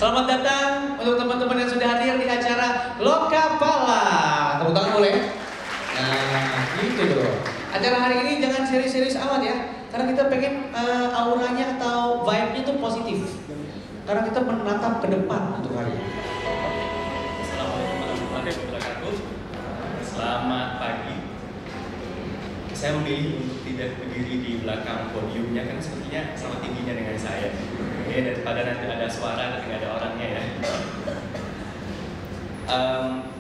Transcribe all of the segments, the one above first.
Selamat datang untuk teman-teman yang sudah hadir di acara Lokapala. Tepuk tangan boleh? Nah, gitu dong. Acara hari ini jangan serius-serius amat ya, karena kita pengen auranya atau vibe-nya tuh positif. Karena kita menatap ke depan untuk hari ini. Assalamualaikum warahmatullahi wabarakatuh. Selamat pagi. Saya memilih untuk tidak berdiri di belakang podiumnya karena sepertinya sama tingginya dengan saya. Oke, daripada nanti ada suara tapi nggak ada orangnya ya.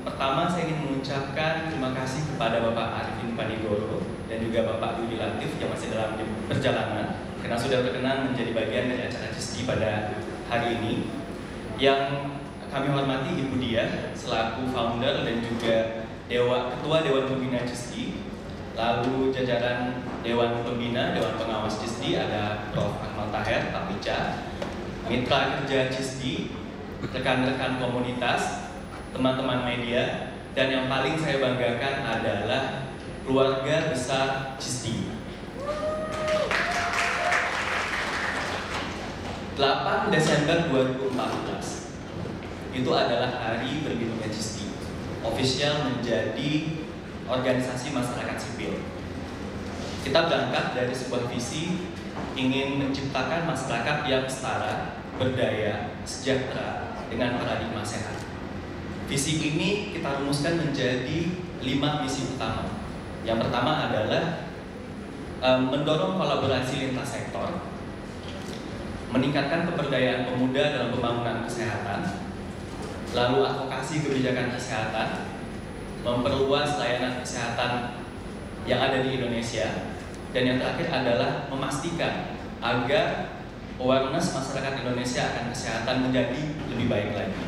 Pertama saya ingin mengucapkan terima kasih kepada Bapak Arifin Panigoro dan juga Bapak Yudi Latif yang masih dalam perjalanan karena sudah berkenan menjadi bagian dari acara CISDI pada hari ini. Yang kami hormati Ibu Dia selaku founder dan juga Ketua Dewan Pembina CISDI. Lalu jajaran Dewan Pembina, Dewan Pengawas CISDI ada Prof. Ahmad Taher, Pak Pica, mitra kerja CISDI, rekan-rekan komunitas, teman-teman media, dan yang paling saya banggakan adalah keluarga besar CISDI. 8 Desember 2014 itu adalah hari berdirinya CISDI, official menjadi organisasi masyarakat sipil. Kita berangkat dari sebuah visi ingin menciptakan masyarakat yang setara, berdaya, sejahtera dengan paradigma sehat. Visi ini kita rumuskan menjadi 5 misi utama. Yang pertama adalah mendorong kolaborasi lintas sektor, meningkatkan pemberdayaan pemuda dalam pembangunan kesehatan, lalu advokasi kebijakan kesehatan, memperluas layanan kesehatan yang ada di Indonesia, dan yang terakhir adalah memastikan agar awareness masyarakat Indonesia akan kesehatan menjadi lebih baik lagi.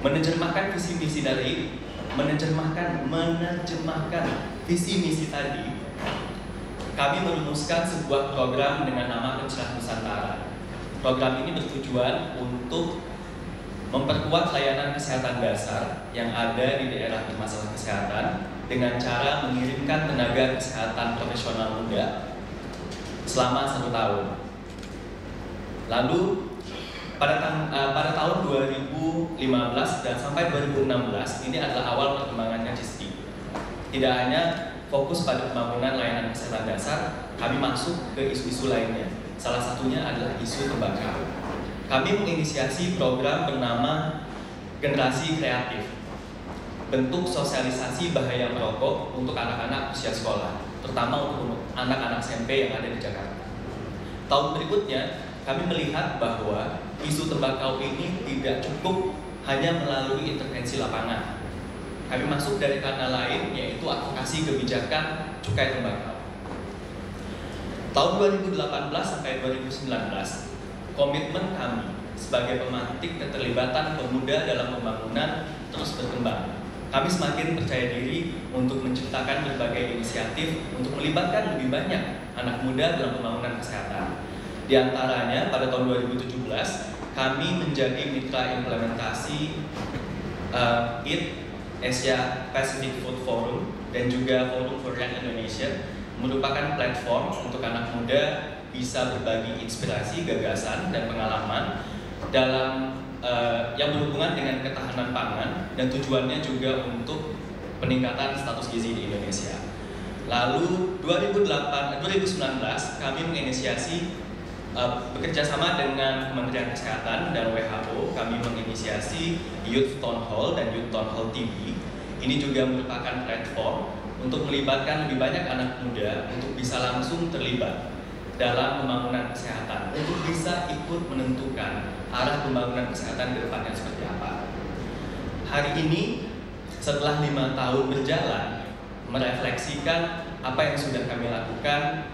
Menerjemahkan visi misi visi misi tadi, kami merumuskan sebuah program dengan nama Pencerah Nusantara. Program ini bertujuan untuk memperkuat layanan kesehatan dasar yang ada di daerah bermasalah kesehatan dengan cara mengirimkan tenaga kesehatan profesional muda selama 1 tahun. Lalu pada tahun 2015 dan sampai 2016 ini adalah awal perkembangannya CISDI. Tidak hanya fokus pada pembangunan layanan kesehatan dasar, kami masuk ke isu-isu lainnya. Salah satunya adalah isu tembakau. Kami menginisiasi program bernama Generasi Kreatif, bentuk sosialisasi bahaya merokok untuk anak-anak usia sekolah, terutama untuk anak-anak SMP yang ada di Jakarta. Tahun berikutnya, kami melihat bahwa isu tembakau ini tidak cukup hanya melalui intervensi lapangan. Kami masuk dari kanal lain, yaitu advokasi kebijakan cukai tembakau. Tahun 2018 sampai 2019, komitmen kami sebagai pemantik keterlibatan pemuda dalam pembangunan terus berkembang. Kami semakin percaya diri untuk menciptakan berbagai inisiatif untuk melibatkan lebih banyak anak muda dalam pembangunan kesehatan. Di antaranya pada tahun 2017 kami menjadi mitra implementasi EAT, Asia Pacific Food Forum, dan juga Forum for Young Indonesia, merupakan platform untuk anak muda bisa berbagi inspirasi, gagasan, dan pengalaman dalam yang berhubungan dengan ketahanan pangan, dan tujuannya juga untuk peningkatan status gizi di Indonesia. Lalu 2019 kami menginisiasi bekerja sama dengan Kementerian Kesehatan dan WHO, kami menginisiasi Youth Town Hall dan Youth Town Hall TV. Ini juga merupakan platform untuk melibatkan lebih banyak anak muda untuk bisa langsung terlibat dalam pembangunan kesehatan, untuk bisa ikut menentukan arah pembangunan kesehatan ke depannya seperti apa. Hari ini, setelah 5 tahun berjalan, merefleksikan apa yang sudah kami lakukan,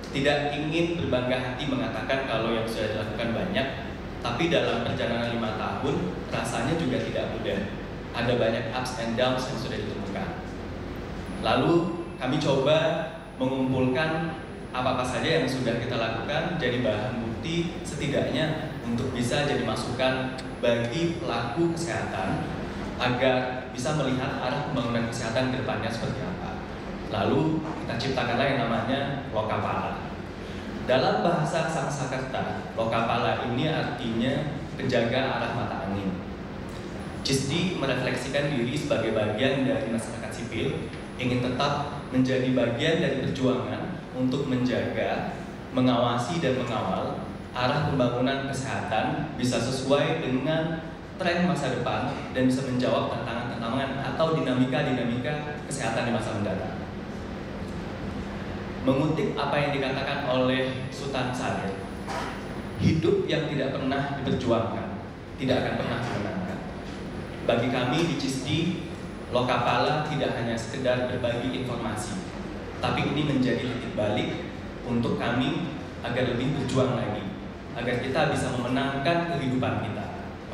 tidak ingin berbangga hati mengatakan kalau yang sudah dilakukan banyak, tapi dalam perjalanan 5 tahun, rasanya juga tidak mudah. Ada banyak ups and downs yang sudah ditemukan. Lalu, kami coba mengumpulkan apa-apa saja yang sudah kita lakukan jadi bahan bukti setidaknya untuk bisa jadi masukan bagi pelaku kesehatan agar bisa melihat arah pembangunan kesehatan ke depannya seperti apa. Lalu kita ciptakanlah yang namanya Lokapala. Dalam bahasa Sanskerta, Lokapala ini artinya penjaga arah mata angin. CISDI merefleksikan diri sebagai bagian dari masyarakat sipil, ingin tetap menjadi bagian dari perjuangan untuk menjaga, mengawasi dan mengawal arah pembangunan kesehatan bisa sesuai dengan tren masa depan dan bisa menjawab tantangan-tantangan atau dinamika-dinamika kesehatan di masa mendatang. Mengutip apa yang dikatakan oleh Sultan Syahrir, hidup yang tidak pernah diperjuangkan tidak akan pernah dimenangkan. Bagi kami di CISDI, Lokapala tidak hanya sekedar berbagi informasi, tapi ini menjadi titik balik untuk kami agar lebih berjuang lagi, agar kita bisa memenangkan kehidupan kita,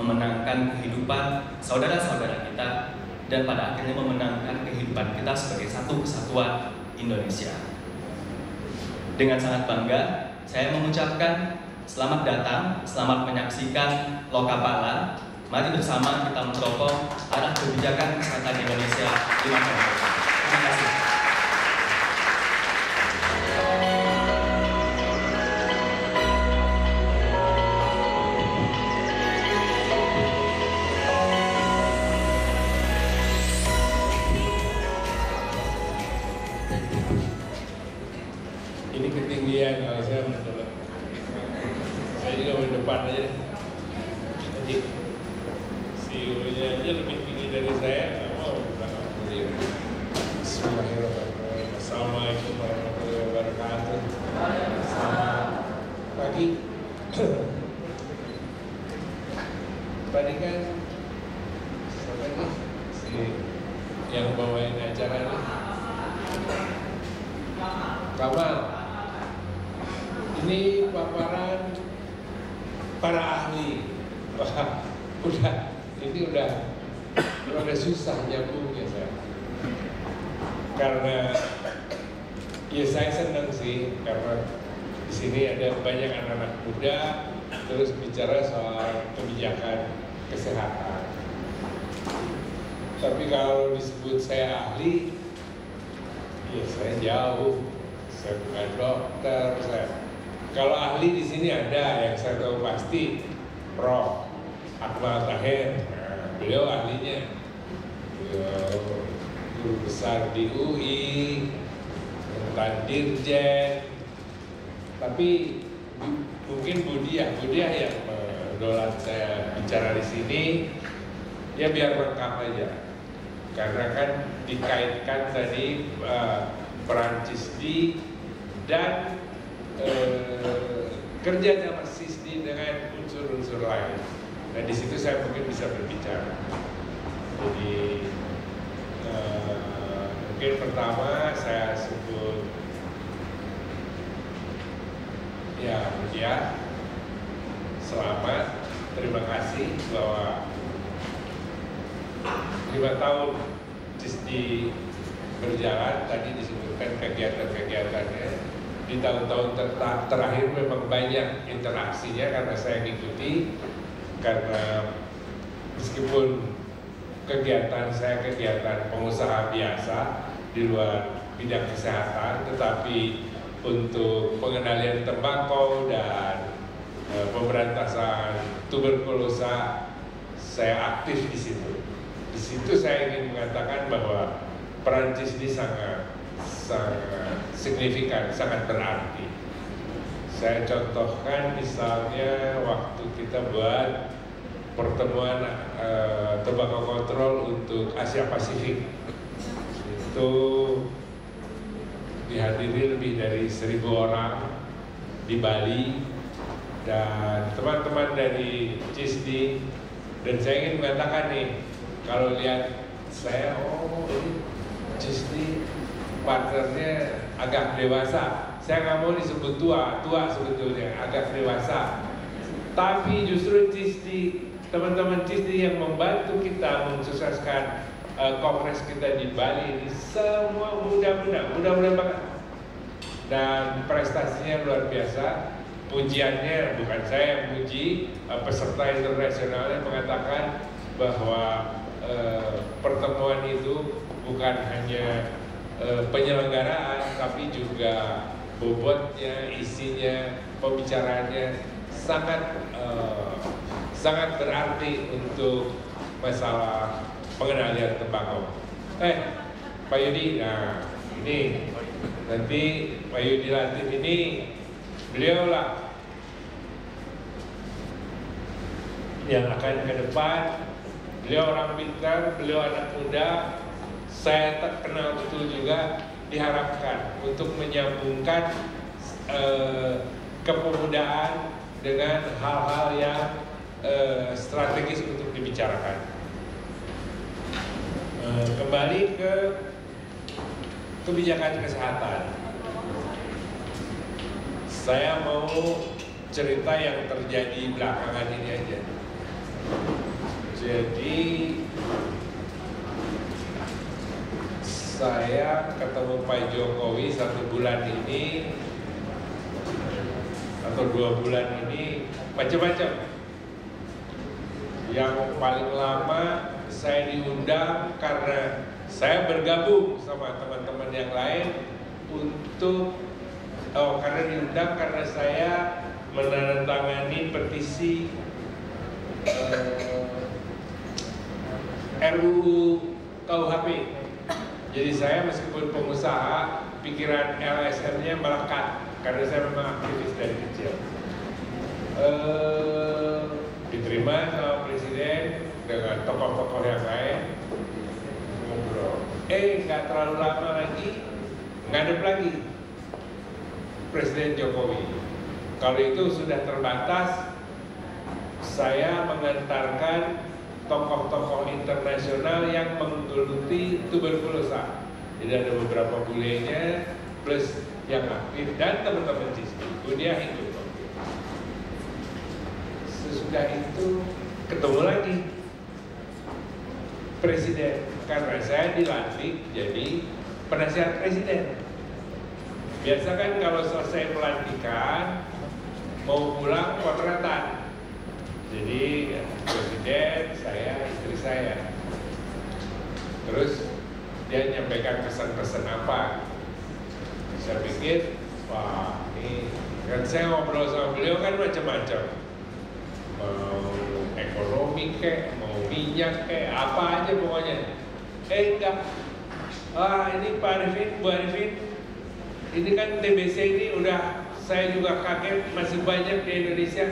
memenangkan kehidupan saudara-saudara kita, dan pada akhirnya memenangkan kehidupan kita sebagai satu kesatuan Indonesia. Dengan sangat bangga, saya mengucapkan selamat datang, selamat menyaksikan Lokapala. Mari bersama kita meneropong arah kebijakan kesehatan Indonesia di masa depan. Terima kasih. Ini ketinggian kalau saya mencoba. Saya juga mau depan aja. Jadi CEO-nya aja lebih tinggi dari saya. Oh, Bismillahirrahmanirrahim. Assalamualaikum warahmatullahi wabarakatuh. Selamat pagi. Tadi kan siapa nih si yang bawain acara ini? Kamal. Ini paparan para ahli. Wah, ini udah susah nyambungnya saya. Karena ya saya senang sih karena di sini ada banyak anak-anak muda terus bicara soal kebijakan kesehatan. Tapi kalau disebut saya ahli, ya saya jauh. Saya bukan dokter. Kalau ahli di sini ada yang saya tahu pasti, Prof. Akmal Tahir. Nah, beliau ahlinya, beliau guru besar di UI, mantan dirjen. Tapi mungkin Budiah yang mendolat saya bicara di sini, ya biar lengkap aja. Karena kan dikaitkan tadi peran CISDI dan kerja sama CISDI dengan unsur-unsur lain. Nah di situ saya mungkin bisa berbicara. Jadi mungkin pertama saya sebut ya Budiah, selamat, terima kasih bahwa 5 tahun CISDI berjalan. Tadi disebutkan kegiatan-kegiatannya. Di tahun-tahun terakhir memang banyak interaksinya karena saya ngikuti. Karena meskipun kegiatan saya kegiatan pengusaha biasa di luar bidang kesehatan, tetapi untuk pengendalian tembakau dan pemberantasan tuberkulosa saya aktif di situ. Di situ saya ingin mengatakan bahwa peran CISDI sangat signifikan, sangat berarti. Saya contohkan misalnya waktu kita buat pertemuan tembakau kontrol untuk Asia Pasifik, itu dihadiri lebih dari 1.000 orang di Bali dan teman-teman dari CISDI. Dan saya ingin mengatakan nih, kalau lihat saya, ini CISDI partnernya agak dewasa. Saya nggak mau disebut tua sebetulnya, agak dewasa. Tapi justru CISDI, teman-teman CISDI yang membantu kita mensukseskan kongres kita di Bali ini semua muda-muda banget. Dan prestasinya luar biasa. Pujiannya bukan saya yang puji, peserta internasionalnya mengatakan bahwa pertemuan itu bukan hanya penyelenggaraan, tapi juga bobotnya, isinya, pembicaraannya sangat berarti untuk masalah pengendalian tembakau. Pak Yudi, nah ini nanti Pak Yudi Latif ini beliau lah yang akan ke depan. Beliau orang pintar, beliau anak muda, saya tak kenal betul juga, diharapkan untuk menyambungkan kepemudaan dengan hal-hal yang strategis untuk dibicarakan. Kembali ke kebijakan kesehatan, saya mau cerita yang terjadi belakangan ini aja. Jadi saya ketemu Pak Jokowi 1 bulan ini atau 2 bulan ini macam-macam. Yang paling lama saya diundang karena saya bergabung sama teman-teman yang lain untuk karena diundang karena saya menandatangani petisi RUU KUHP. Jadi saya meskipun pengusaha, pikiran LSM-nya melekat karena saya memang aktivis dari kecil. Diterima sama Presiden dengan tokoh-tokoh yang lain, ngobrol. Nggak terlalu lama lagi, ngadep lagi Presiden Jokowi. Kalau itu sudah terbatas, saya mengantarkan tokoh-tokoh internasional yang menggeluti tuberkulosa. Jadi ada beberapa bulenya plus yang aktif dan teman-teman CISDI. Dia ikut. Sesudah itu ketemu lagi Presiden karena saya dilantik jadi penasihat Presiden. Biasa kan kalau selesai pelantikan mau pulang potretan. Jadi Presiden, saya, istri saya. Terus dia nyampaikan pesan-pesan apa? Saya pikir, wah ini kan saya ngobrol sama beliau kan macam-macam. Mau ekonomi kek, mau minyak kek, apa aja pokoknya. Enggak. Ini Pak Arifin, Bu Arifin, ini kan TBC ini udah saya juga kaget masih banyak di Indonesia.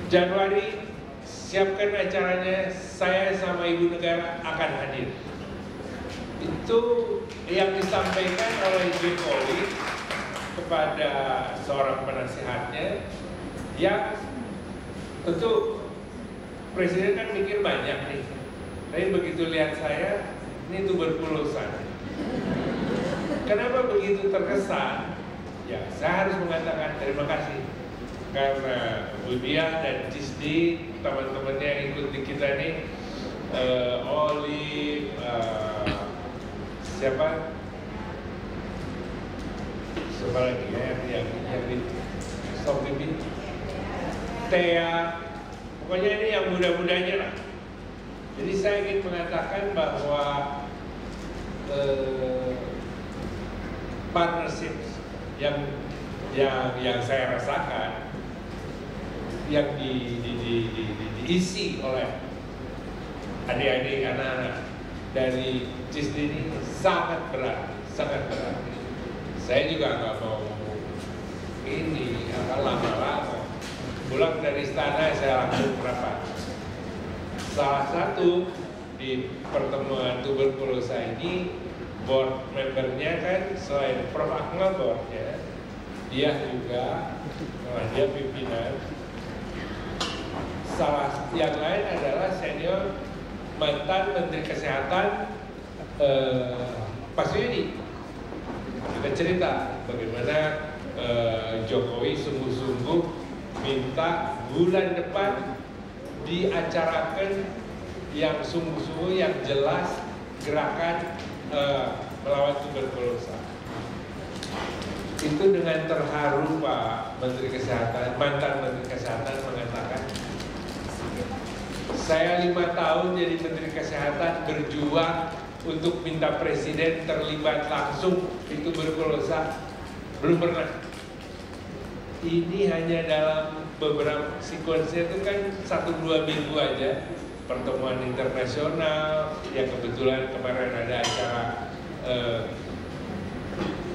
Januari siapkan acaranya, saya sama Ibu Negara akan hadir. Itu yang disampaikan oleh Jokowi kepada seorang penasihatnya, yang tentu Presiden kan mikir banyak nih. Tapi begitu lihat saya, ini tuberkulosa. Kenapa begitu terkesan? Ya, saya harus mengatakan terima kasih. Karena Bu Diah dan CISDI, teman-temannya yang ikut di kita nih, Olive, siapa lagi ya yang di Stop TV, Tea, pokoknya ini yang muda-mudanya lah. Jadi saya ingin mengatakan bahwa partnership yang saya rasakan, yang diisi oleh adik-adik anak-anak dari CISDI ini sangat berat. Saya juga nggak mau ini lama-lama. Pulang dari istana saya langsung rapat. Salah satu di pertemuan tuberkulosa ini, board membernya kan selain Prof. Akmal boardnya, dia juga dia pimpinan. Salah yang lain adalah senior mantan Menteri Kesehatan Pak Suyudi. Kita cerita bagaimana Jokowi sungguh-sungguh minta bulan depan diacarakan yang sungguh-sungguh, yang jelas gerakan melawan tuberkulosa. Itu dengan terharu Pak Menteri Kesehatan, mantan Menteri Kesehatan mengatakan, saya 5 tahun jadi Menteri Kesehatan berjuang untuk minta presiden terlibat langsung di tuberkulosa, belum pernah. Ini hanya dalam beberapa sekuensinya itu kan 1-2 minggu aja pertemuan internasional yang kebetulan kemarin ada acara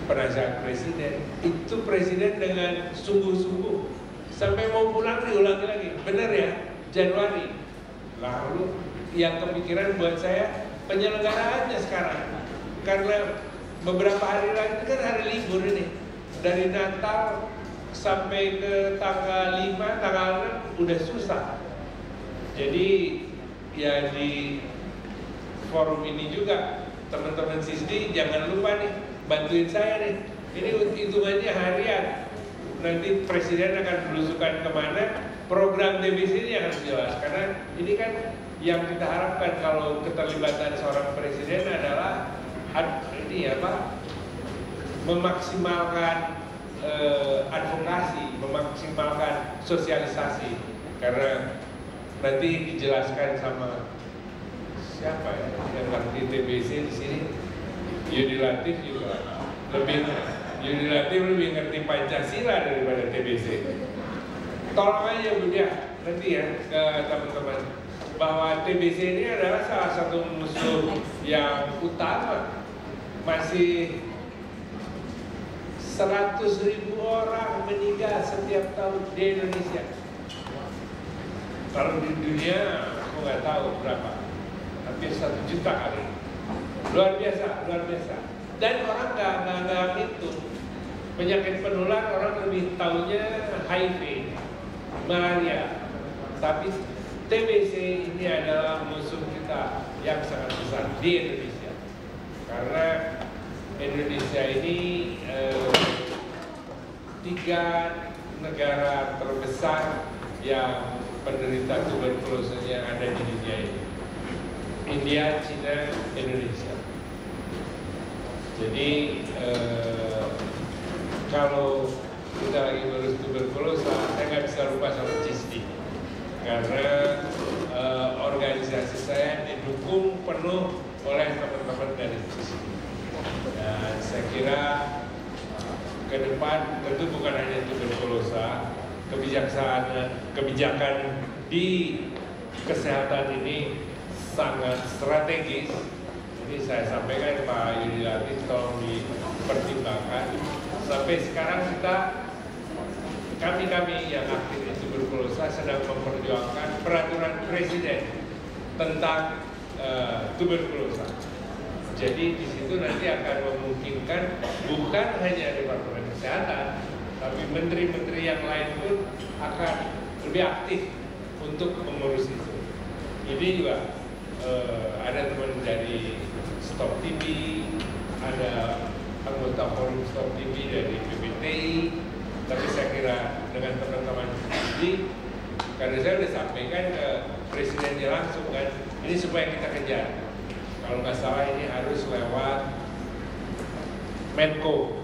penasihat presiden, itu presiden dengan sungguh-sungguh sampai mau pulang diulangi lagi, benar ya, Januari. Lalu yang kepikiran buat saya penyelenggaraannya sekarang, karena beberapa hari lagi kan hari libur ini, dari Natal sampai ke tanggal 5, tanggal 6 udah susah. Jadi ya di forum ini juga teman-teman SISDI jangan lupa nih bantuin saya nih. Ini hitungannya harian. Nanti presiden akan belusukan kemana, program TBC ini harus jelas. Karena ini kan yang kita harapkan kalau keterlibatan seorang presiden adalah ini apa? Memaksimalkan advokasi, memaksimalkan sosialisasi. Karena nanti dijelaskan sama siapa ya yang ngerti TBC di sini. Yudi Latif juga Yudi Latif lebih ngerti Pancasila daripada TBC. Tolong aja Bu Dia nanti ya ke teman-teman bahwa TBC ini adalah salah satu musuh yang utama. Masih 100.000 orang meninggal setiap tahun di Indonesia. Kalau di dunia aku nggak tahu berapa, hampir 1 juta kali. Luar biasa, luar biasa. Dan orang nggak hitung penyakit penular, orang lebih tahunya HIV, malaria. Tapi TBC ini adalah musuh kita yang sangat besar di Indonesia. Karena Indonesia ini 3 negara terbesar yang penderita tuberkulosis yang ada di dunia ini. India, Cina, Indonesia. Jadi kalau kita lagi ngurus tuberkulosis, saya nggak bisa lupa sama CISDI. Karena organisasi saya didukung penuh oleh teman-teman dari CISDI. Dan saya kira ke depan tentu bukan hanya tuberkulosis, kebijakan di kesehatan ini sangat strategis. Jadi saya sampaikan Pak Yudi Latif tolong dipertimbangkan. Sampai sekarang kami yang aktif di tuberkulosis sedang memperjuangkan peraturan presiden tentang tuberkulosis. Jadi di situ nanti akan memungkinkan bukan hanya Departemen Kesehatan, tapi menteri-menteri yang lain pun akan lebih aktif untuk mengurus itu. Ini juga ada teman dari Stop TB, ada anggota forum Stop TB dari PPTI, tapi saya kira dengan teman-teman ini, karena saya sudah sampaikan ke presidennya langsung kan, ini supaya kita kejar. Kalau nggak salah ini harus lewat Menko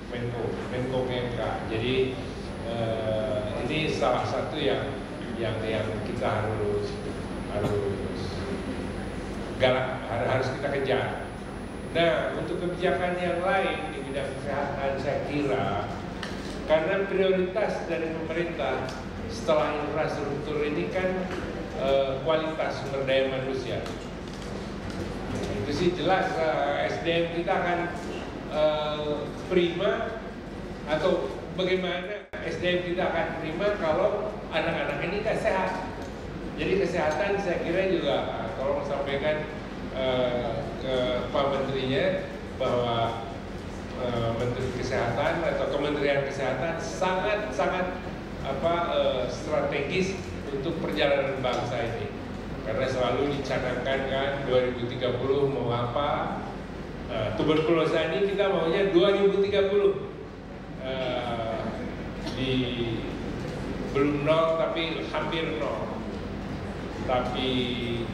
PMK. Jadi ini salah satu yang kita harus galak, harus kita kejar. Nah, untuk kebijakan yang lain di bidang kesehatan, saya kira karena prioritas dari pemerintah setelah infrastruktur ini kan kualitas sumber daya manusia. Itu sih jelas SDM kita akan prima, atau bagaimana SDM kita akan prima kalau anak-anak ini nggak sehat. Jadi kesehatan saya kira juga tolong sampaikan ke Pak Menterinya bahwa Menteri Kesehatan atau Kementerian Kesehatan sangat strategis untuk perjalanan bangsa ini. Karena selalu dicanangkan kan 2030 mau apa. Tuberkulosis ini kita maunya 2030 belum 0 tapi hampir 0. Tapi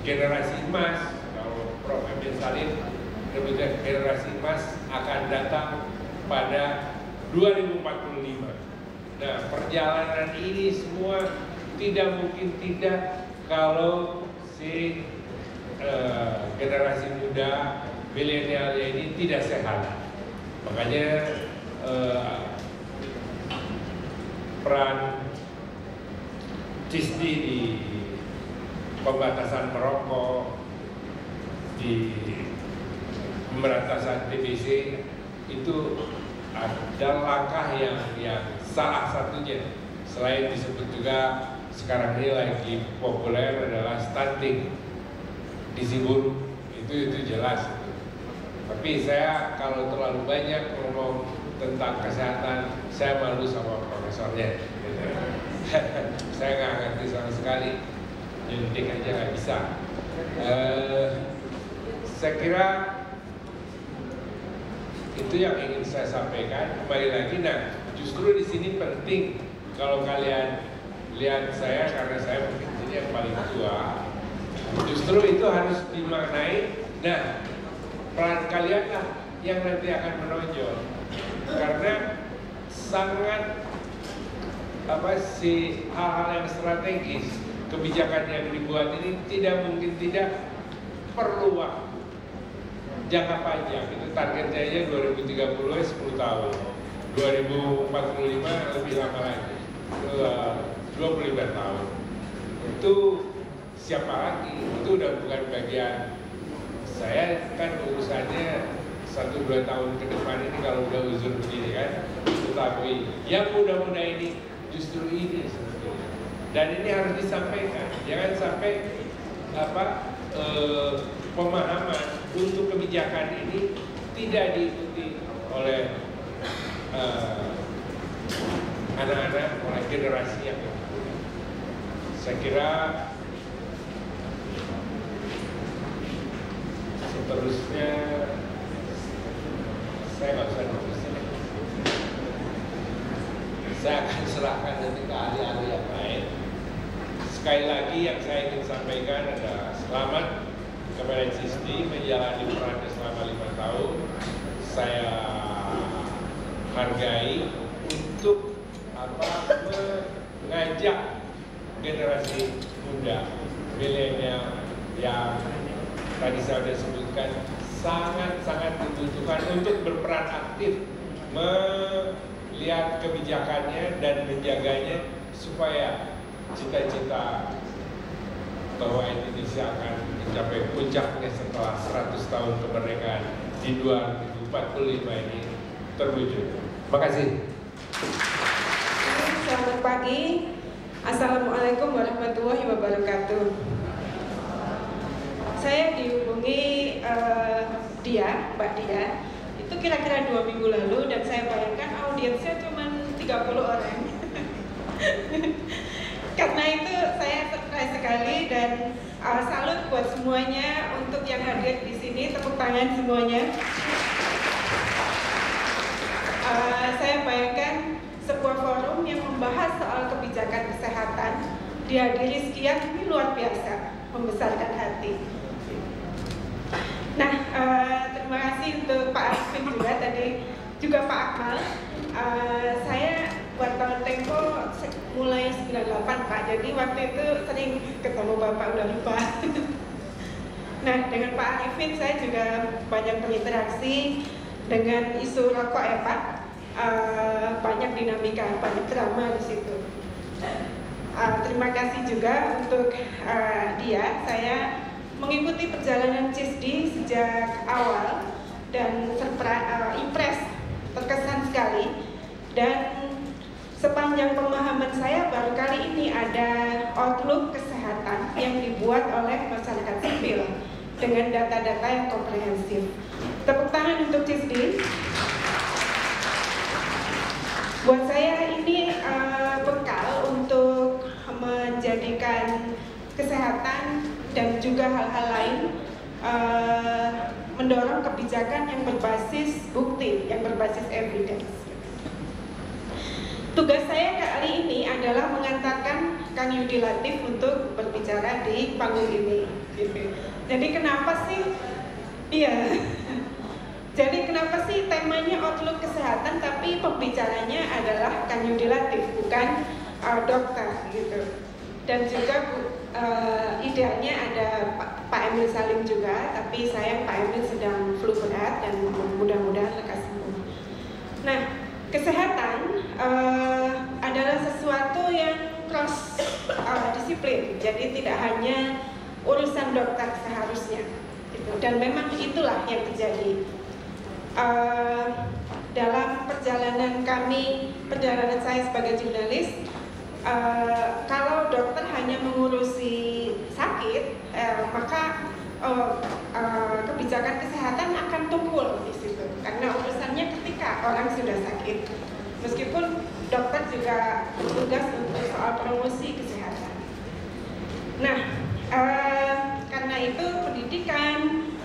generasi emas, kalau Prof. Emil Salim menyebutkan generasi emas akan datang pada 2045. Nah, perjalanan ini semua tidak mungkin tidak kalau si generasi muda milenialnya ini tidak sehat. Makanya peran CISDI di pembatasan merokok, di pemberantasan TBC itu ada langkah yang salah satunya. Selain disebut juga sekarang ini lagi populer adalah stunting, gizi buruk, itu jelas. Tapi saya kalau terlalu banyak ngomong tentang kesehatan, saya malu sama profesornya. Saya nggak ngerti sama sekali, nyuntik aja nggak bisa. Saya kira itu yang ingin saya sampaikan. Kembali lagi, nah justru di sini penting kalau kalian lihat saya, karena saya mungkin ini yang paling tua, justru itu harus dimaknai. Nah, peran kalian lah yang nanti akan menonjol, karena sangat hal-hal yang strategis, kebijakan yang dibuat ini tidak mungkin tidak perlu waktu jangka panjang. Itu targetnya aja 2030 10 tahun, 2045 lebih lama lagi, 25 tahun. Itu siapa lagi? Itu udah bukan bagian saya, kan urusannya 1-2 tahun ke depan ini kalau udah uzur begini kan. Tetapi yang muda-muda ini justru ini sebetulnya, dan ini harus disampaikan. Jangan sampai pemahaman untuk kebijakan ini tidak diikuti oleh anak-anak, oleh generasi yang muda. Saya kira seterusnya saya nggak usah nulisin. Saya akan serahkan nanti ke ahli-ahli yang lain. Sekali lagi yang saya ingin sampaikan adalah selamat kepada CISDI menjalani perannya selama 5 tahun. Saya hargai untuk mengajak generasi muda, milenial yang tadi saya sudah sebutkan sangat-sangat dibutuhkan untuk berperan aktif melihat kebijakannya dan menjaganya supaya cita-cita bahwa Indonesia akan mencapai puncaknya setelah 100 tahun kemerdekaan di 2045 ini terwujud. Terima kasih. Selamat pagi. Assalamualaikum warahmatullahi wabarakatuh. Saya dihubungi Mbak Dia, itu kira-kira 2 minggu lalu, dan saya bayangkan audiensnya cuma 30 orang. Karena itu saya surprise sekali, dan salut buat semuanya untuk yang hadir di sini. Tepuk tangan semuanya. Saya bayangkan sebuah forum yang membahas soal kebijakan kesehatan dihadiri sekian, ini luar biasa, membesarkan hati. Nah, terima kasih untuk Pak Arifin juga tadi, juga Pak Akmal. Saya wartawan Tempo mulai 98 Pak, jadi waktu itu sering ketemu Bapak, udah lupa. Nah, dengan Pak Arifin saya juga banyak berinteraksi dengan isu rokok ya Pak. Banyak dinamika, banyak drama di situ. Terima kasih juga untuk dia. Saya mengikuti perjalanan CISDI sejak awal dan impress, terkesan sekali. Dan sepanjang pemahaman saya baru kali ini ada outlook kesehatan yang dibuat oleh masyarakat sipil dengan data-data yang komprehensif. Tepuk tangan untuk CISDI. Buat saya ini bekal untuk menjadikan kesehatan dan juga hal-hal lain mendorong kebijakan yang berbasis bukti, yang berbasis evidence. Tugas saya kali ini adalah mengantarkan Kang Yudi Latif untuk berbicara di panggung ini. Jadi kenapa sih? Iya. Jadi kenapa sih temanya outlook kesehatan tapi pembicaranya adalah Kang Yudi Latif, bukan dokter gitu. dan juga idealnya ada Pak Emil Salim juga, tapi sayang Pak Emil sedang flu berat dan mudah-mudahan lekas sembuh. Nah, kesehatan adalah sesuatu yang cross disiplin, jadi tidak hanya urusan dokter seharusnya, gitu. Dan memang itulah yang terjadi dalam perjalanan saya sebagai jurnalis. Kalau dokter hanya mengurusi sakit, maka kebijakan kesehatan akan tumpul di situ, karena urusannya ketika orang sudah sakit. Meskipun dokter juga bertugas untuk soal promosi kesehatan. Nah, karena itu pendidikan,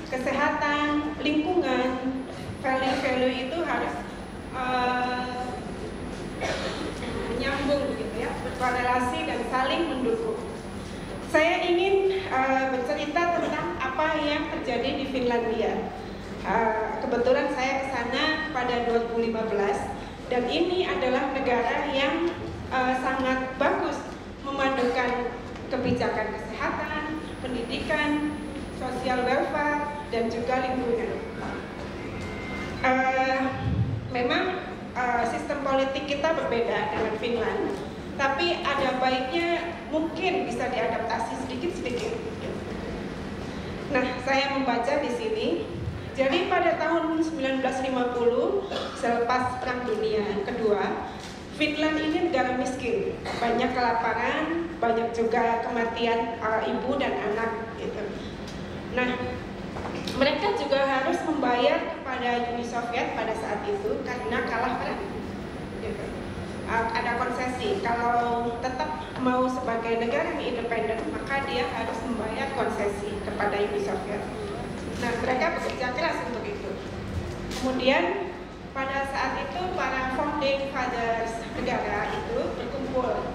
kesehatan, lingkungan, value-value itu harus nyambung gitu ya, berkorelasi dan saling mendukung. Saya ingin bercerita tentang apa yang terjadi di Finlandia. Kebetulan saya ke sana pada 2015 dan ini adalah negara yang sangat bagus memadukan kebijakan kesehatan, pendidikan, sosial welfare, dan juga lingkungan. Memang sistem politik kita berbeda dengan Finland, tapi ada baiknya mungkin bisa diadaptasi sedikit-sedikit. Nah, saya membaca di sini. Jadi pada tahun 1950, selepas Perang Dunia Kedua, Finland ini negara miskin, banyak kelaparan, banyak juga kematian ibu dan anak gitu. Nah, mereka juga harus membayar kepada Uni Soviet pada saat itu karena kalah perang. Gitu. Ada konsesi, kalau tetap mau sebagai negara yang independen, maka dia harus membayar konsesi kepada Uni Soviet. Nah, mereka bekerja keras untuk itu. Kemudian pada saat itu para founding fathers negara itu berkumpul.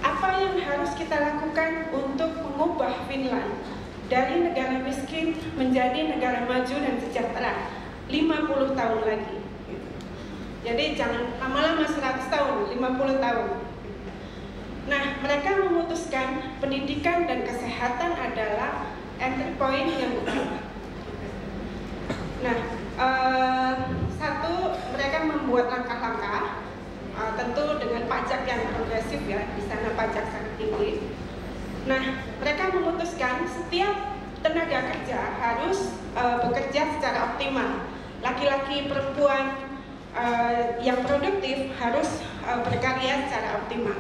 Apa yang harus kita lakukan untuk mengubah Finland dari negara miskin menjadi negara maju dan sejahtera 50 tahun lagi. Jadi jangan lama-lama 100 tahun, 50 tahun. Nah, mereka memutuskan pendidikan dan kesehatan adalah entry point yang utama. Nah, satu, mereka membuat langkah-langkah, tentu dengan pajak yang progresif ya, di sana pajak sangat tinggi. Nah, mereka memutuskan setiap tenaga kerja harus bekerja secara optimal. Laki-laki, perempuan yang produktif harus berkarya secara optimal.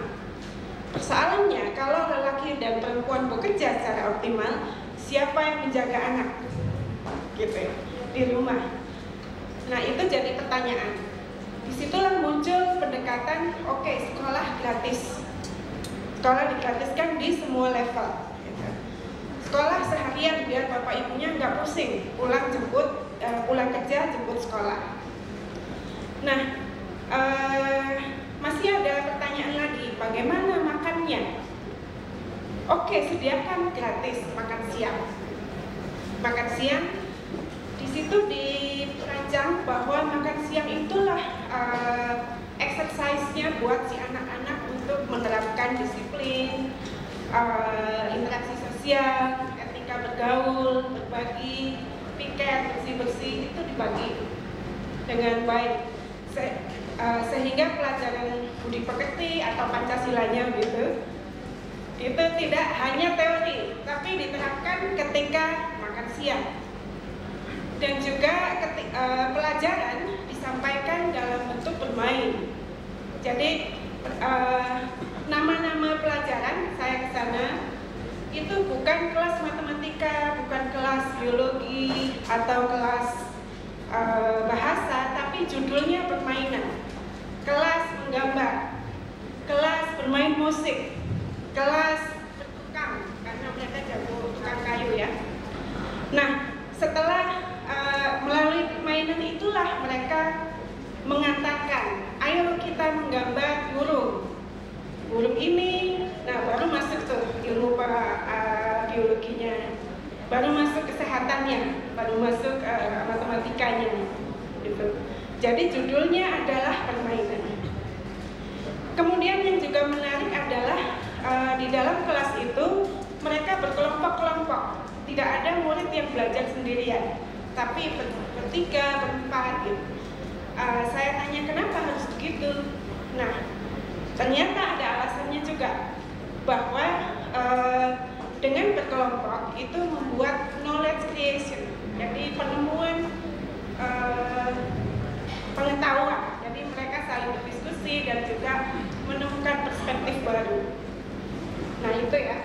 Persoalannya, kalau lelaki dan perempuan bekerja secara optimal, siapa yang menjaga anak? Gitu ya, di rumah. Nah, itu jadi pertanyaan. Disitulah muncul pendekatan, oke, sekolah gratis. Sekolah digratiskan di semua level. Sekolah seharian biar bapak ibunya nggak pusing, pulang kerja jemput sekolah. Nah, masih ada pertanyaan lagi, bagaimana makannya? Oke, sediakan gratis makan siang. Makan siang di situ dirancang bahwa makan siang itulah exercise-nya buat si anak-anak untuk menerapkan disiplin, interaksi sosial, etika bergaul, berbagi, piket, bersih-bersih itu dibagi dengan baik. Sehingga pelajaran budi pekerti atau Pancasilanya gitu, itu tidak hanya teori, tapi diterapkan ketika makan siang. Dan juga pelajaran disampaikan dalam bentuk bermain. Jadi nama-nama pelajaran saya ke sana itu bukan kelas matematika, bukan kelas biologi atau kelas bahasa, tapi judulnya permainan. Kelas menggambar, kelas bermain musik, kelas bertukang, karena mereka jago tukang kayu ya. Nah, setelah melalui permainan itulah mereka mengatakan, ayo kita menggambar burung. Burung ini, nah baru masuk tuh ilmu biologinya, baru masuk kesehatannya, baru masuk matematikanya gitu. Jadi judulnya adalah permainan. Kemudian yang juga menarik adalah di dalam kelas itu mereka berkelompok-kelompok, tidak ada murid yang belajar sendirian, tapi bertiga, berempat gitu. Saya tanya kenapa harus begitu. Nah, ternyata ada alasannya juga, bahwa dengan berkelompok itu membuat knowledge creation, jadi penemuan pengetahuan. Jadi mereka saling berdiskusi dan juga menemukan perspektif baru. Nah itu ya,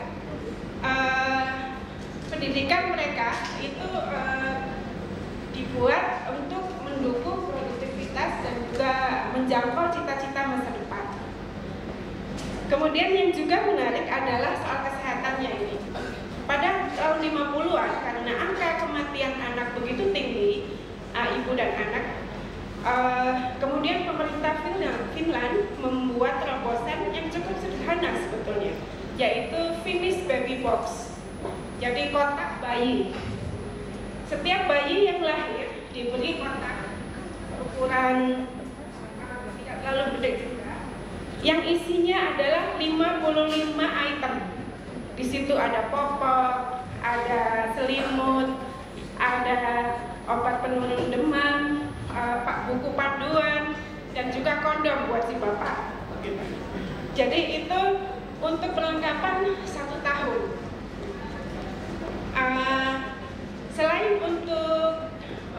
pendidikan mereka itu dibuat untuk mendukung produktivitas dan juga menjangkau cita-cita masa depan. Kemudian yang juga menarik adalah soal kesehatannya ini. Pada tahun 50-an, karena angka kematian anak begitu tinggi, ibu dan anak, kemudian pemerintah Finland membuat terobosan yang cukup sederhana sebetulnya, yaitu Finnish Baby Box. Jadi kotak bayi. Setiap bayi yang lahir diberi kotak ukuran tidak terlalu gede juga, yang isinya adalah 55 item. Di situ ada popok, ada selimut, ada obat penurun demam, buku panduan, dan juga kondom buat si bapak. Jadi itu untuk perlengkapan 1 tahun. Selain untuk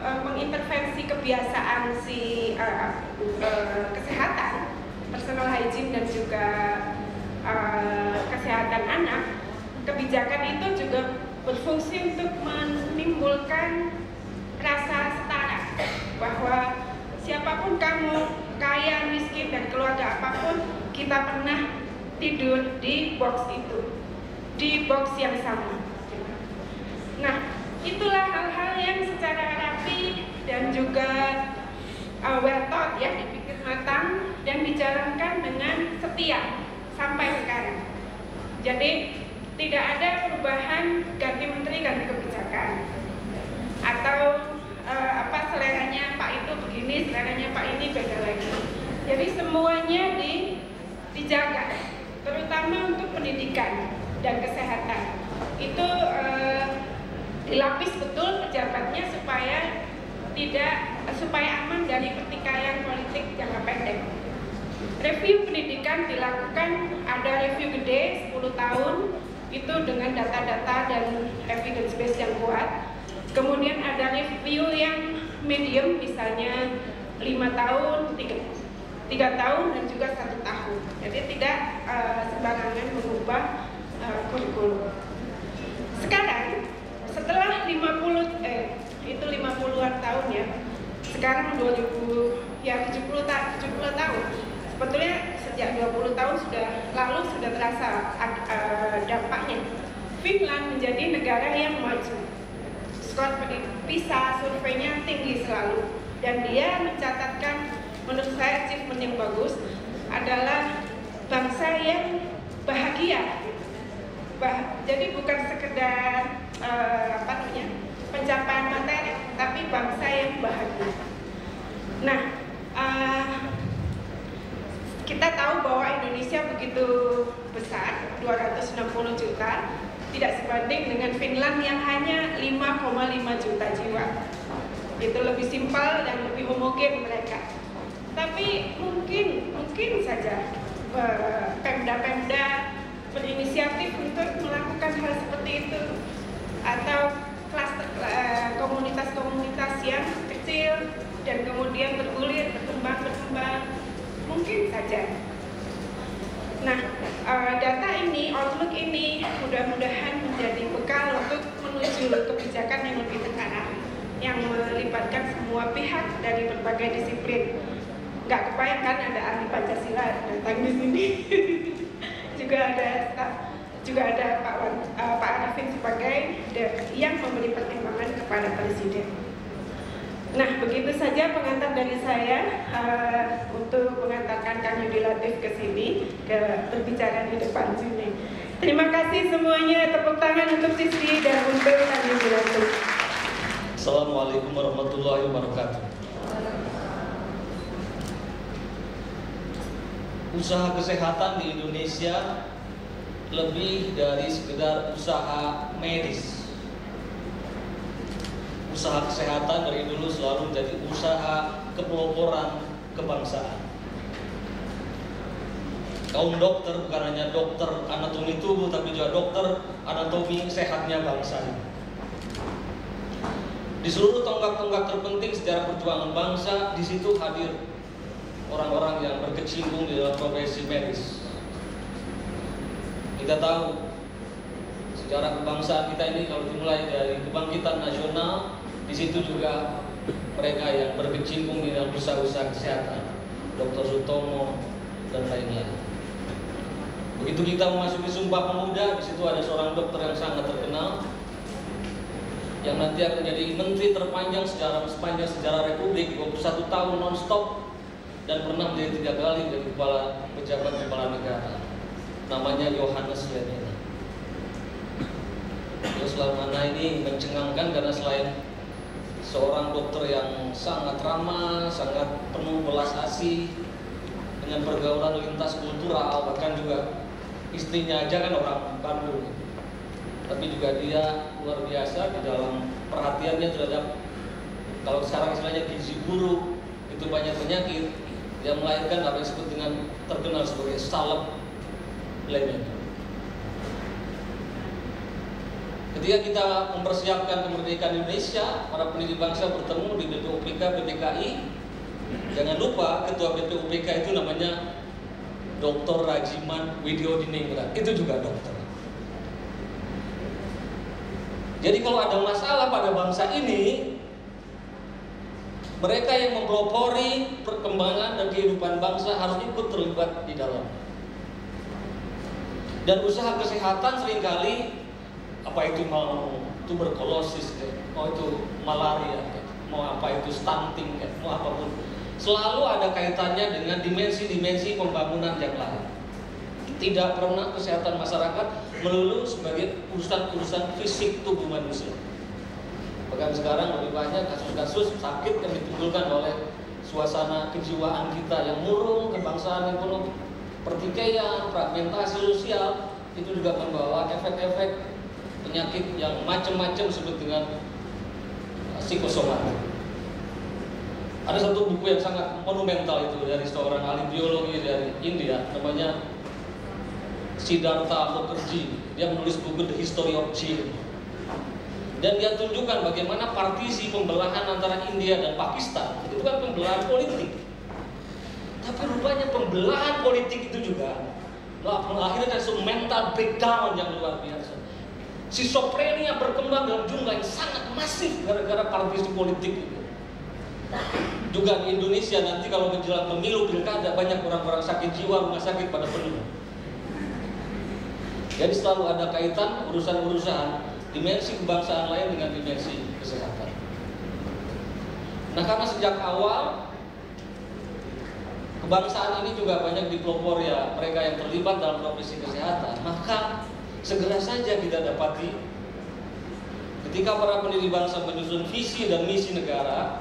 mengintervensi kebiasaan si kesehatan, personal hygiene dan juga kesehatan anak, kebijakan itu juga berfungsi untuk menimbulkan rasa setara, bahwa siapapun kamu, kaya, miskin, dan keluarga apapun, kita pernah tidur di box itu, di box yang sama. Nah, itulah hal-hal yang secara rapi dan juga well thought ya, dipikir matang dan dijalankan dengan setia sampai sekarang. Jadi tidak ada perubahan ganti menteri, ganti kebijakan, atau seleranya Pak itu begini, seleranya Pak ini beda lagi. Jadi semuanya dijaga, terutama untuk pendidikan dan kesehatan. Itu dilapis betul pejabatnya supaya aman dari pertikaian politik jangka pendek. Review pendidikan dilakukan, ada review gede 10 tahun itu dengan data-data dan evidence base yang kuat. Kemudian ada review yang medium, misalnya 5 tahun, 3 tahun dan juga 1 tahun. Jadi tidak sembarangan mengubah kurikulum. Sekarang setelah 50-an tahun ya, sekarang 70 tahun. Sebetulnya sejak 20 tahun sudah terasa dampaknya. Finland menjadi negara yang maju. Skor PISA surveinya tinggi selalu, dan dia mencatatkan, menurut saya achievement yang bagus adalah bangsa yang bahagia. Jadi bukan sekedar pencapaian materi, tapi bangsa yang bahagia. Nah, kita tahu bahwa Indonesia begitu besar, 260 juta, tidak sebanding dengan Finland yang hanya 5,5 juta jiwa. Itu lebih simpel dan lebih homogen mereka. Tapi mungkin saja pemda-pemda berinisiatif untuk melakukan hal seperti itu, atau klaster komunitas-komunitas yang kecil dan kemudian bergulir, berkembang, mungkin saja. Nah, data ini, outlook ini mudah-mudahan menjadi bekal untuk menuju kebijakan yang lebih terarah, yang melibatkan semua pihak dari berbagai disiplin. Nggak kebayangkan ada ahli Pancasila datang di sini. juga ada Pak Arifin sebagai yang memberi pertimbangan kepada Presiden. Nah, begitu saja pengantar dari saya untuk mengantarkan Kang Yudi Latif ke sini, ke berbicara di depan sini. Terima kasih semuanya, tepuk tangan untuk Sisri dan untuk Kang Yudi Latif. Assalamualaikum warahmatullahi wabarakatuh. Usaha kesehatan di Indonesia lebih dari sekedar usaha medis. Usaha kesehatan dari dulu selalu menjadi usaha kepeloporan kebangsaan. Kaum dokter bukan hanya dokter anatomi tubuh, tapi juga dokter anatomi sehatnya bangsa. Di seluruh tonggak-tonggak terpenting sejarah perjuangan bangsa, di situ hadir orang-orang yang berkecimpung di dalam profesi medis. Kita tahu sejarah kebangsaan kita ini kalau dimulai dari kebangkitan nasional, di situ juga mereka yang berkecimpung di dalam usaha-usaha kesehatan, Dr. Sutomo dan lain-lain. Begitu kita memasuki Sumpah Pemuda, di situ ada seorang dokter yang sangat terkenal, yang nanti akan menjadi menteri terpanjang sepanjang sejarah Republik, 21 tahun non-stop, dan pernah menjadi 3 kali menjadi pejabat kepala negara. Namanya Yohanes Lemena. Yosef Lemena ini mencengangkan karena selain seorang dokter yang sangat ramah, sangat penuh belas asih dengan pergaulan lintas kultural, bahkan juga istrinya aja kan orang Bandung, tapi juga dia luar biasa di dalam perhatiannya terhadap, kalau sekarang istilahnya gizi buruk, itu banyak penyakit yang melahirkan apa yang disebut dengan terkenal sebagai salep Lemena. Ketika kita mempersiapkan kemerdekaan Indonesia, para pendiri bangsa bertemu di BPUPK BPKI. Jangan lupa ketua BPUPK itu namanya Dr. Rajiman Widyodiningrat. Itu juga dokter. Jadi kalau ada masalah pada bangsa ini, mereka yang mempelopori perkembangan dan kehidupan bangsa harus ikut terlibat di dalam. Dan usaha kesehatan seringkali, apa itu mau tuberkulosis, mau itu malaria, mau apa itu stunting, mau apapun, selalu ada kaitannya dengan dimensi-dimensi pembangunan yang lain. Tidak pernah kesehatan masyarakat melulu sebagai urusan-urusan fisik tubuh manusia. Bahkan sekarang lebih banyak kasus-kasus sakit yang ditimbulkan oleh suasana kejiwaan kita yang murung, kebangsaan yang penuh pertikaian, fragmentasi sosial, itu juga membawa efek-efek penyakit yang macam-macam disebut dengan psikosomatik. Ada satu buku yang sangat monumental itu dari seorang ahli biologi dari India, namanya Siddhartha Mukherjee. Dia menulis buku The History of Gene. Dan dia tunjukkan bagaimana partisi pembelahan antara India dan Pakistan itu kan pembelahan politik. Tapi rupanya pembelahan politik itu juga mengakhirkan suatu mental breakdown yang luar biasa. Schizophrenia berkembang dalam jumlah yang sangat masif gara-gara partisi politik itu. Juga di Indonesia nanti kalau menjelang pemilu pilkada banyak orang-orang sakit jiwa, rumah sakit pada penuh. Jadi selalu ada kaitan urusan-urusan dimensi kebangsaan lain dengan dimensi kesehatan. Nah, karena sejak awal kebangsaan ini juga banyak dipelopor ya mereka yang terlibat dalam profesi kesehatan, maka segera saja kita dapati ketika para pendiri bangsa menyusun visi dan misi negara,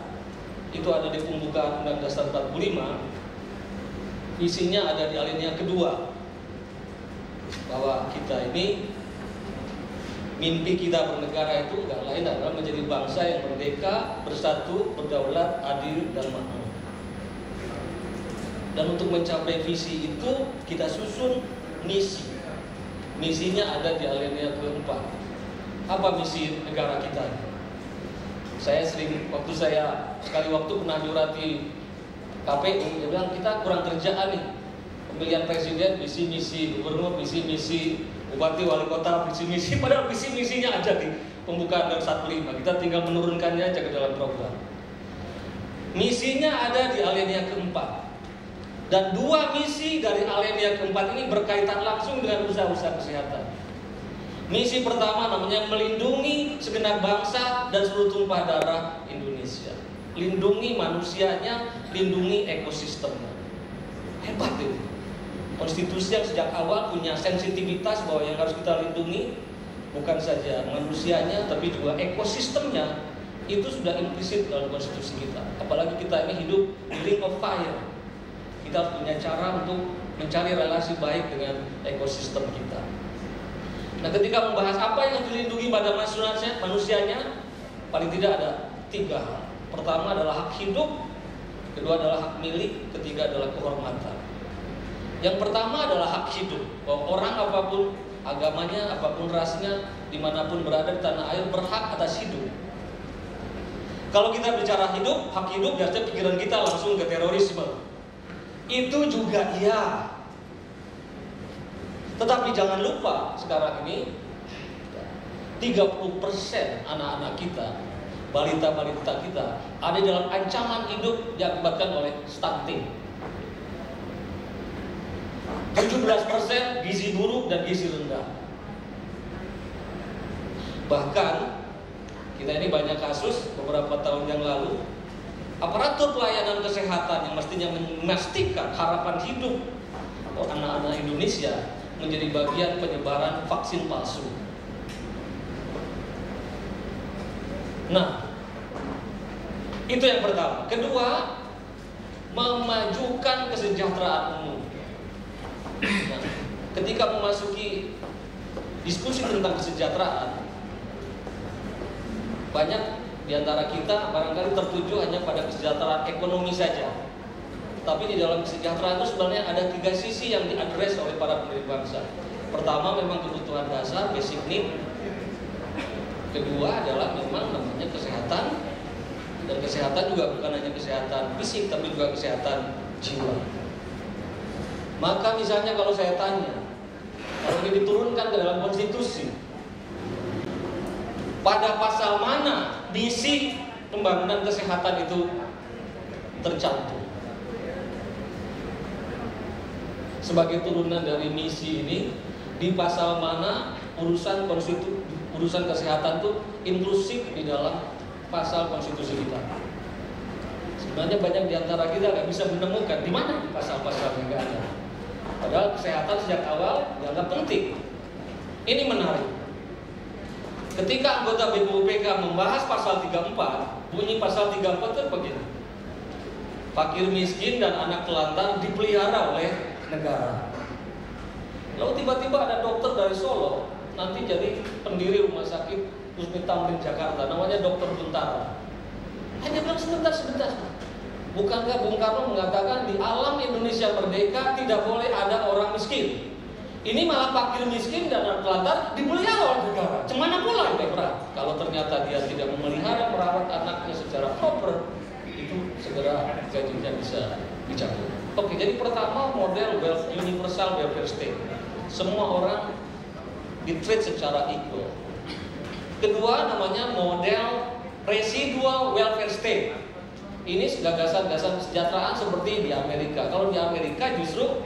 itu ada di pembukaan Undang-Undang Dasar 45. Visinya ada di alinea kedua, bahwa kita ini mimpi kita bernegara itu nggak lain adalah menjadi bangsa yang merdeka, bersatu, berdaulat, adil, dan makmur. Dan untuk mencapai visi itu kita susun misi. Misinya ada di alinea keempat. Apa misi negara kita? Saya sering, sekali waktu pernah diurati KPU, dia bilang kita kurang kerjaan nih. Pemilihan presiden, visi misi, gubernur, visi misi, bupati, wali kota, visi misi. Padahal visi misinya ada di pembukaan Dasar 45. Kita tinggal menurunkannya aja ke dalam program. Misinya ada di alinea keempat. Dan 2 misi dari alinea keempat ini berkaitan langsung dengan usaha-usaha kesehatan. Misi pertama namanya melindungi segenap bangsa dan seluruh tumpah darah Indonesia. Lindungi manusianya, lindungi ekosistemnya. Hebat itu. Konstitusi yang sejak awal punya sensitivitas bahwa yang harus kita lindungi bukan saja manusianya, tapi juga ekosistemnya. Itu sudah implisit dalam konstitusi kita. Apalagi kita ini hidup di ring of fire. Kita punya cara untuk mencari relasi baik dengan ekosistem kita. Nah, ketika membahas apa yang harus dilindungi pada manusianya, paling tidak ada 3 hal. Pertama adalah hak hidup, kedua adalah hak milik, ketiga adalah kehormatan. Yang pertama adalah hak hidup, bahwa orang apapun agamanya, apapun rasnya, dimanapun berada di tanah air berhak atas hidup. Kalau kita bicara hidup, hak hidup, biasanya pikiran kita langsung ke terorisme. Itu juga iya. Tetapi jangan lupa sekarang ini 30% anak-anak kita, balita-balita kita ada dalam ancaman hidup diakibatkan oleh stunting. 17% gizi buruk dan gizi rendah. Bahkan kita ini banyak kasus beberapa tahun yang lalu, aparatur pelayanan kesehatan yang mestinya memastikan harapan hidup anak-anak Indonesia menjadi bagian penyebaran vaksin palsu. Nah, itu yang pertama. Kedua, memajukan kesejahteraan umum. Nah, ketika memasuki diskusi tentang kesejahteraan, banyak di antara kita barangkali tertuju hanya pada kesejahteraan ekonomi saja. Tapi di dalam kesejahteraan itu sebenarnya ada 3 sisi yang diadres oleh para pendiri bangsa. Pertama memang kebutuhan dasar, basic need. Kedua adalah memang namanya kesehatan. Dan kesehatan juga bukan hanya kesehatan fisik, tapi juga kesehatan jiwa. Maka misalnya kalau saya tanya, kalau ini diturunkan ke dalam konstitusi, pada pasal mana misi pembangunan kesehatan itu tercantum? Sebagai turunan dari misi ini, di pasal mana urusan kesehatan itu inklusif di dalam pasal konstitusi kita? Sebenarnya banyak di antara kita nggak bisa menemukan di mana pasal-pasal yang nggak ada. Padahal kesehatan sejak awal dianggap penting. Ini menarik. Ketika anggota BPUPK membahas pasal 34, bunyi pasal 34 itu begini: fakir miskin dan anak telantar dipelihara oleh negara. Lalu tiba-tiba ada dokter dari Solo nanti jadi pendiri rumah sakit Husni Tamrin Jakarta, namanya Dokter Buntara. Hanya bilang sebentar. Bukankah Bung Karno mengatakan di alam Indonesia merdeka tidak boleh ada orang miskin? Ini malah fakir miskin dan anak telantar dipelihara oleh negara. Cemana pula itu berat? Kalau ternyata dia tidak memelihara merawat anaknya secara proper, itu segera gajinya bisa dicabut. Oke, jadi pertama model universal welfare state. Semua orang di-treat secara equal. Kedua namanya model residual welfare state. Ini gagasan-gagasan kesejahteraan seperti di Amerika. Kalau di Amerika justru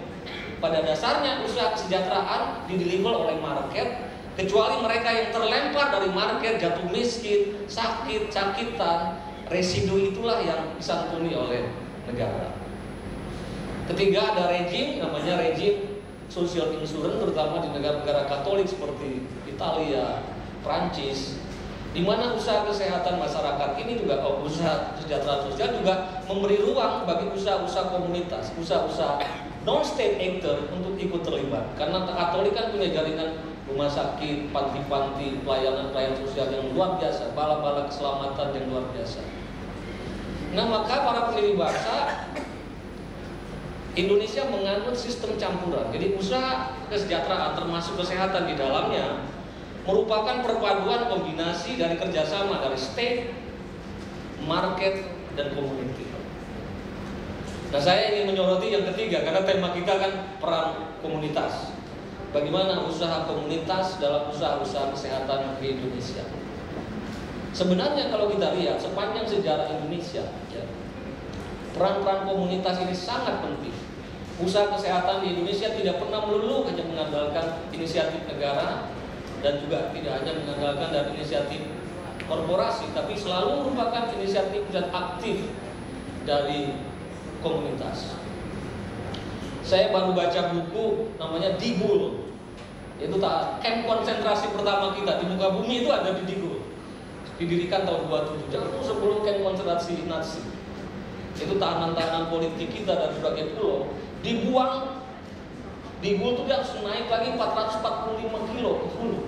pada dasarnya usaha kesejahteraan dideliver oleh market, kecuali mereka yang terlempar dari market, jatuh miskin, sakitan, residu itulah yang disantuni oleh negara. Ketiga ada rejim, namanya rejim social insurance, terutama di negara-negara Katolik seperti Italia, Prancis, di mana usaha kesehatan masyarakat ini juga, usaha kesejahteraan sosial juga memberi ruang bagi usaha-usaha komunitas, usaha-usaha non-state actor untuk ikut terlibat. Karena Katolik kan punya jaringan rumah sakit, panti-panti, pelayanan sosial yang luar biasa, bala-bala keselamatan yang luar biasa. Nah, maka para pendiri bangsa Indonesia menganut sistem campuran. Jadi usaha kesejahteraan termasuk kesehatan di dalamnya merupakan perpaduan kombinasi dari kerjasama dari state, market, dan community. Nah, saya ingin menyoroti yang ketiga karena tema kita kan peran komunitas. Bagaimana usaha komunitas dalam usaha-usaha kesehatan di Indonesia? Sebenarnya kalau kita lihat sepanjang sejarah Indonesia, ya, peran-peran komunitas ini sangat penting. Usaha kesehatan di Indonesia tidak pernah melulu hanya mengandalkan inisiatif negara dan juga tidak hanya mengandalkan dari inisiatif korporasi, tapi selalu merupakan inisiatif dan aktif dari komunitas. Saya baru baca buku namanya Digul, yaitu camp konsentrasi pertama kita di muka bumi itu ada di Digul, didirikan tahun 27, itu sebelum camp konsentrasi Nazi. Itu tahanan-tahanan politik kita dari berbagai pulau dibuang. Digul itu dia harus naik lagi 445 kilo ke hulu.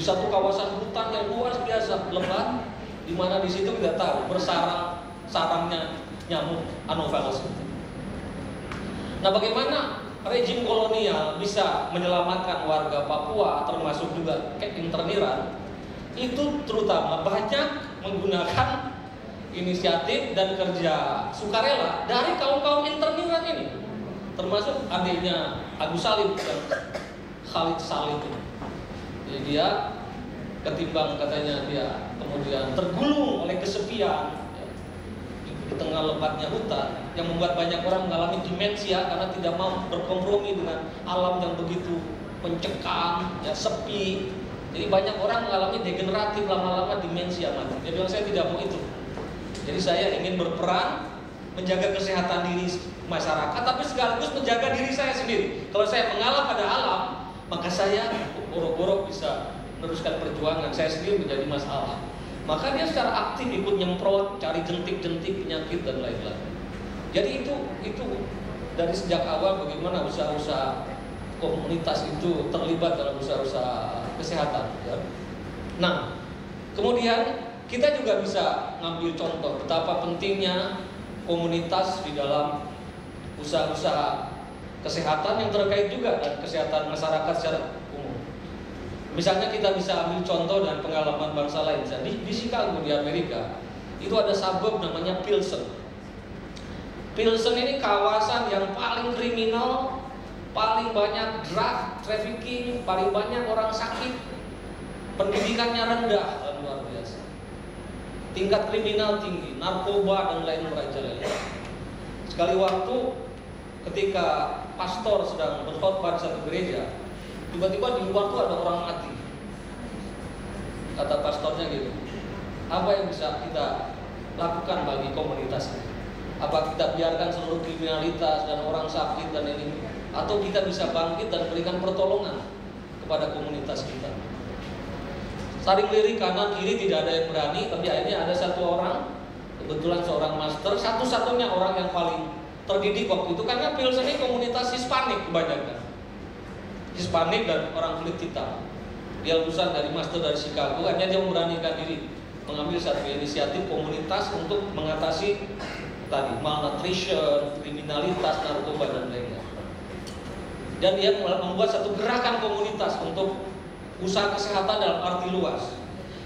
di satu kawasan hutan yang luas biasa, lebat, di mana di situ kita tahu sarangnya nyamuk Anopheles. Nah, bagaimana rejim kolonial bisa menyelamatkan warga Papua, termasuk juga interniran? Itu terutama banyak menggunakan inisiatif dan kerja sukarela dari kaum-kaum interniran ini, termasuk adiknya Agus Salim dan Khalid Salim. Jadi dia ketimbang katanya dia kemudian tergulung oleh kesepian di tengah lebatnya hutan yang membuat banyak orang mengalami demensia karena tidak mau berkompromi dengan alam yang begitu mencekam, ya, sepi. Jadi banyak orang mengalami degeneratif, lama-lama demensia mati. Dia bilang saya tidak mau itu. Jadi saya ingin berperan menjaga kesehatan diri masyarakat, tapi sekaligus menjaga diri saya sendiri. Kalau saya mengalah pada alam, maka saya boro-boro bisa meneruskan perjuangan. Saya sendiri menjadi masalah. Maka dia secara aktif ikut nyemprot, cari jentik-jentik penyakit dan lain-lain. Jadi itu dari sejak awal bagaimana usaha-usaha komunitas itu terlibat dalam usaha-usaha kesehatan. Ya. Nah, kemudian kita juga bisa ngambil contoh betapa pentingnya komunitas di dalam usaha-usaha kesehatan yang terkait juga dengan kesehatan masyarakat secara umum. Misalnya kita bisa ambil contoh dan pengalaman bangsa lain. Di Chicago di Amerika itu ada suburb namanya Pilsen. Pilsen ini kawasan yang paling kriminal, paling banyak drug trafficking, paling banyak orang sakit, pendidikannya rendah dan luar biasa. Tingkat kriminal tinggi, narkoba dan lain merajalela. Sekali waktu ketika pastor sedang berkhotbah di satu gereja, tiba-tiba di luar tuh ada orang mati. Kata pastornya gitu, apa yang bisa kita lakukan bagi komunitas ini? Apa kita biarkan seluruh kriminalitas dan orang sakit dan ini, atau kita bisa bangkit dan berikan pertolongan kepada komunitas kita? Saling lirik kanan kiri tidak ada yang berani, tapi akhirnya ada satu orang, kebetulan seorang master, satu-satunya orang yang paling terdidik waktu itu, karena Pilsen ini komunitas Hispanik kebanyakan, Hispanik dan orang kulit hitam. Dia lulusan dari master dari Chicago, hanya dia memberanikan diri mengambil satu inisiatif komunitas untuk mengatasi tadi malnutrition, kriminalitas, narkoba dan lainnya. Dan dia membuat satu gerakan komunitas untuk usaha kesehatan dalam arti luas.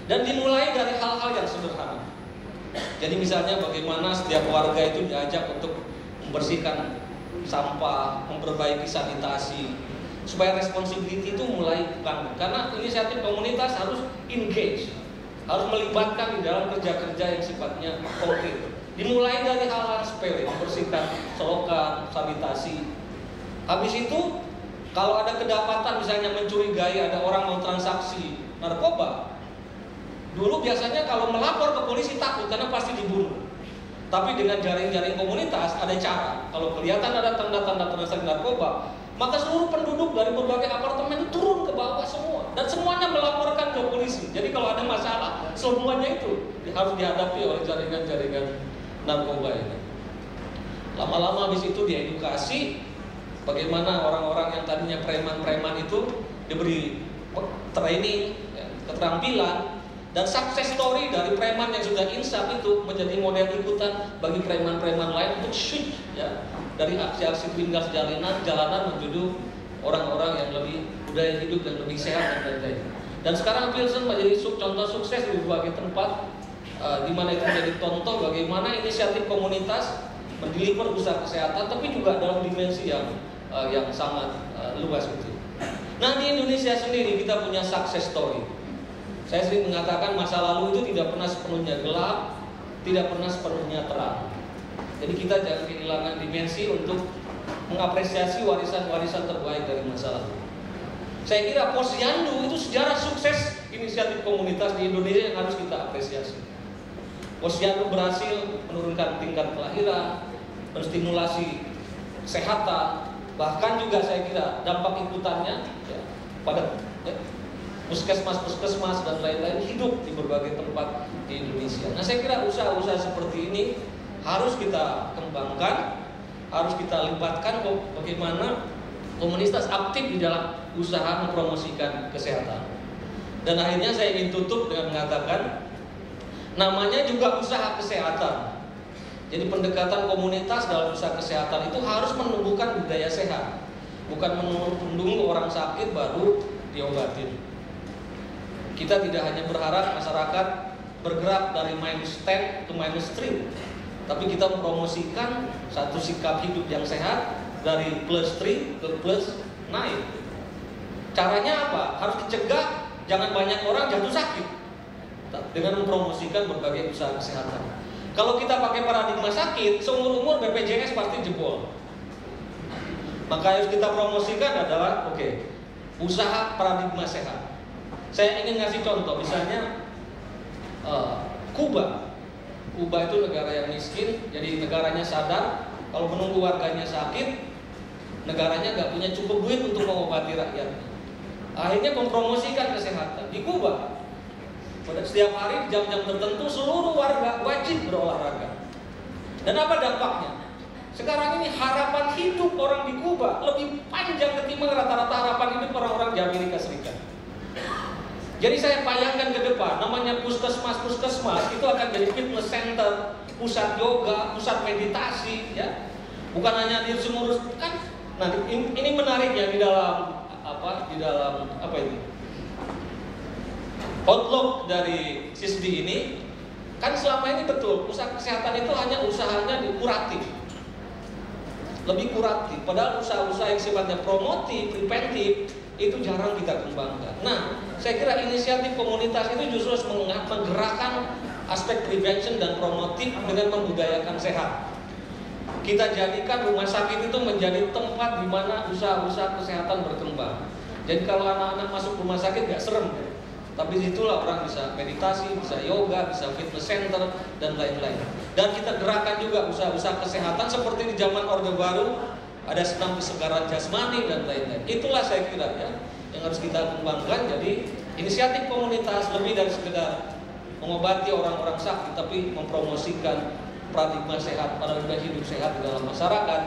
Dan dimulai dari hal-hal yang sederhana. Jadi misalnya bagaimana setiap warga itu diajak untuk membersihkan sampah, memperbaiki sanitasi, supaya responsibility itu mulai bangun. Karena inisiatif komunitas harus engage, harus melibatkan di dalam kerja-kerja yang sifatnya konkret. Dimulai dari hal-hal sepele, membersihkan selokan, sanitasi. Habis itu kalau ada kedapatan misalnya mencurigai ada orang mau transaksi narkoba, dulu biasanya kalau melapor ke polisi takut karena pasti dibunuh. Tapi dengan jaring-jaring komunitas ada cara. Kalau kelihatan ada tanda-tanda transaksi narkoba, maka seluruh penduduk dari berbagai apartemen turun ke bawah semua dan semuanya melaporkan ke polisi. Jadi kalau ada masalah, semuanya itu harus dihadapi oleh jaringan-jaringan narkoba ini. Lama-lama habis itu diedukasi bagaimana orang-orang yang tadinya preman-preman itu diberi training, keterampilan, dan sukses story dari preman yang sudah insaf itu menjadi model ikutan bagi preman-preman lain untuk switch ya, dari aksi-aksi kriminal jalanan menuju orang-orang yang lebih budaya hidup dan lebih sehat dan lain-lain. Dan sekarang Pilsen menjadi contoh sukses di berbagai tempat, di mana itu menjadi contoh bagaimana inisiatif komunitas mendeliver usaha kesehatan, tapi juga dalam dimensi yang sangat luas itu. Nah, di Indonesia sendiri kita punya success story. Saya sering mengatakan masa lalu itu tidak pernah sepenuhnya gelap, tidak pernah sepenuhnya terang. Jadi kita jangan kehilangan dimensi untuk mengapresiasi warisan-warisan terbaik dari masa lalu. Saya kira Posyandu itu sejarah sukses inisiatif komunitas di Indonesia yang harus kita apresiasi. Posyandu berhasil menurunkan tingkat kelahiran, menstimulasi kesehatan, bahkan juga saya kira dampak ikutannya ya, pada puskesmas dan lain-lain hidup di berbagai tempat di Indonesia. Nah, saya kira usaha-usaha seperti ini harus kita kembangkan, harus kita libatkan bagaimana komunitas aktif di dalam usaha mempromosikan kesehatan. Dan akhirnya saya ingin tutup dengan mengatakan, namanya juga usaha kesehatan. Jadi pendekatan komunitas dalam usaha kesehatan itu harus menumbuhkan budaya sehat, bukan menunggu orang sakit baru diobatin. Kita tidak hanya berharap masyarakat bergerak dari mainstream ke mainstream, tapi kita mempromosikan satu sikap hidup yang sehat dari plus 3 ke plus 9. Caranya apa? Harus dicegah, jangan banyak orang jatuh sakit dengan mempromosikan berbagai usaha kesehatan. Kalau kita pakai paradigma sakit, seumur umur BPJS pasti jebol. Maka harus kita promosikan adalah usaha paradigma sehat. Saya ingin ngasih contoh, misalnya Kuba. Kuba itu negara yang miskin, jadi negaranya sadar kalau menunggu warganya sakit, negaranya nggak punya cukup duit untuk mengobati rakyat. Akhirnya mempromosikan kesehatan di Kuba. Pada setiap hari di jam-jam tertentu seluruh warga wajib berolahraga. Dan apa dampaknya? Sekarang ini harapan hidup orang di Kuba lebih panjang ketimbang rata-rata harapan hidup orang-orang di Amerika Serikat. Jadi saya bayangkan ke depan, namanya puskesmas itu akan jadi fitness center, pusat yoga, pusat meditasi, ya. Bukan hanya di Sumurus kan. Nah, ini menarik ya di dalam apa ini? Outlook dari SISDI ini kan selama ini betul usaha kesehatan itu hanya usahanya di kuratif, lebih kuratif. Padahal usaha-usaha yang sifatnya promotif, preventif itu jarang kita kembangkan. Nah, saya kira inisiatif komunitas itu justru harus menggerakkan aspek prevention dan promotif dengan membudayakan sehat. Kita jadikan rumah sakit itu menjadi tempat di mana usaha-usaha kesehatan berkembang. Jadi kalau anak-anak masuk rumah sakit nggak serem. Tapi disitulah orang bisa meditasi, bisa yoga, bisa fitness center, dan lain-lain. Dan kita gerakan juga usaha-usaha kesehatan seperti di zaman Orde Baru, ada senam kesegaran jasmani, dan lain-lain. Itulah saya kira ya, yang harus kita kembangkan. Jadi inisiatif komunitas lebih dari sekedar mengobati orang-orang sakit, tapi mempromosikan paradigma sehat, paradigma hidup sehat di dalam masyarakat.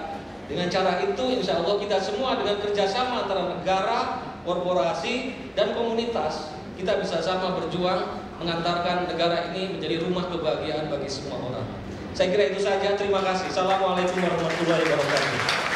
Dengan cara itu, insya Allah kita semua dengan kerjasama antara negara, korporasi, dan komunitas, kita bisa sama berjuang mengantarkan negara ini menjadi rumah kebahagiaan bagi semua orang. Saya kira itu saja. Terima kasih. Assalamualaikum warahmatullahi wabarakatuh.